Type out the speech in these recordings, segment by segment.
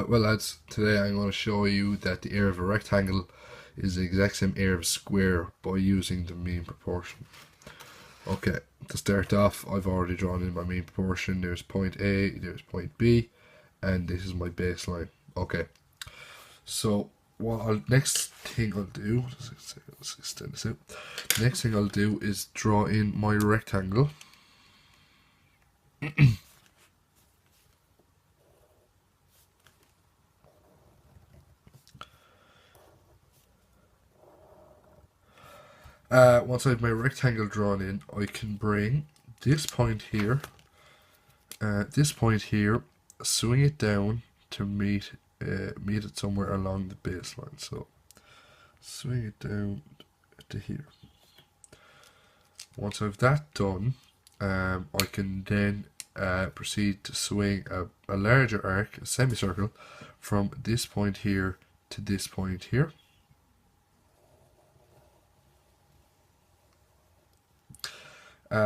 Well lads, today I'm going to show you that the area of a rectangle is the exact same area of a square by using the mean proportion. Okay, to start off, I've already drawn in my mean proportion. There's point A, there's point B, and this is my baseline. Okay, so next thing I'll do, let's extend this out. Next thing I'll do is draw in my rectangle. Once I have my rectangle drawn in, I can bring this point here, swing it down to meet it somewhere along the baseline. So swing it down to here. Once I've that done, I can then proceed to swing a larger arc, a semicircle, from this point here to this point here.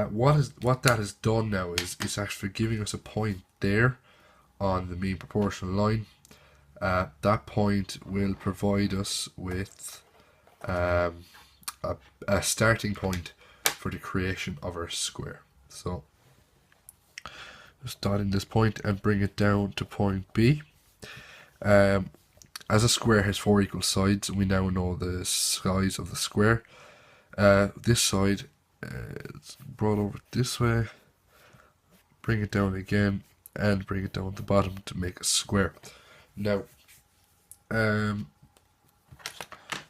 What that has done now is it's actually giving us a point there on the mean proportional line. That point will provide us with a starting point for the creation of our square. So just dot in this point and bring it down to point B. As a square has 4 equal sides, we now know the size of the square. This side, it's brought over this way, bring it down again, and bring it down at the bottom to make a square. Now,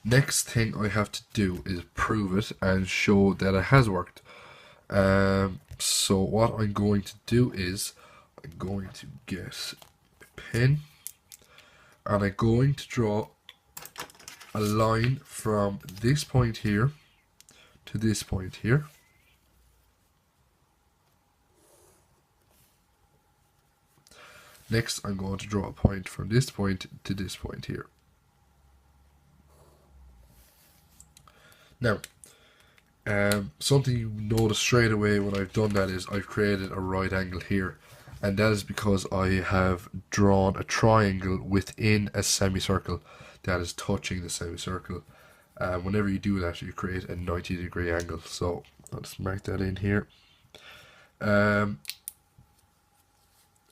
next thing I have to do is prove it and show that it has worked. So what I'm going to do is I'm going to get a pen and I'm going to draw a line from this point here to this point here. Next, I'm going to draw a point from this point to this point here. Now, something you notice straight away when I've done that is I've created a right angle here, and that is because I have drawn a triangle within a semicircle that is touching the semicircle. Whenever you do that, you create a 90-degree angle. So I'll just mark that in here.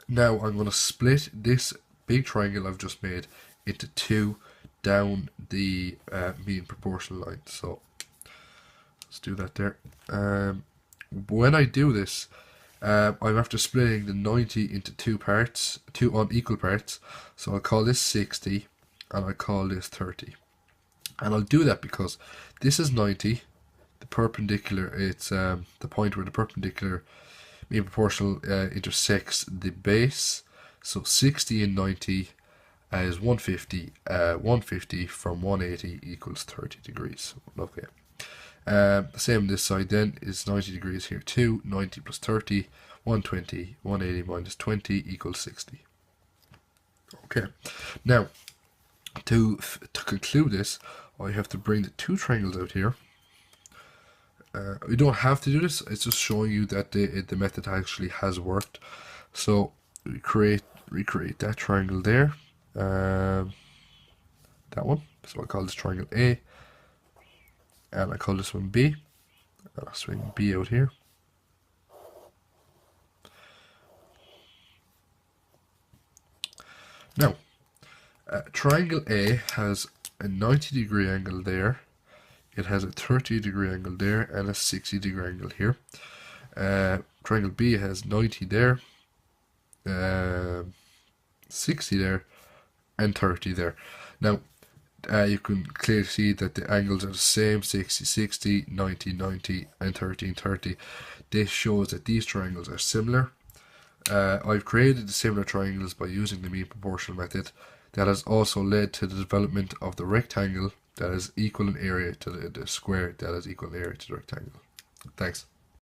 Now I'm going to split this big triangle I've just made into two down the mean proportional line. So let's do that there. When I do this, I'm after splitting the 90 into two unequal parts. So I'll call this 60 and I'll call this 30. And I'll do that because this is 90, the perpendicular, it's the point where the perpendicular mean proportional intersects the base. So 60 and 90 is 150. 150 from 180 equals 30 degrees. Okay. The same on this side then is 90 degrees here too. 90 plus 30, 120. 180 minus 20 equals 60. Okay. Now, to conclude this, I have to bring the two triangles out here. You don't have to do this, it's just showing you that the method actually has worked. So recreate that triangle there, that one. So I call this triangle A, and I call this one B, and I'll swing B out here. Now, triangle A has a 90-degree angle there. It has a 30-degree angle there and a 60-degree angle here. Triangle B has 90 there, 60 there, and 30 there. Now, you can clearly see that the angles are the same: 60, 60, 90, 90, and 30, 30. This shows that these triangles are similar. I've created the similar triangles by using the mean proportional method. That has also led to the development of the rectangle that is equal in area to the square that is equal in area to the rectangle. Thanks.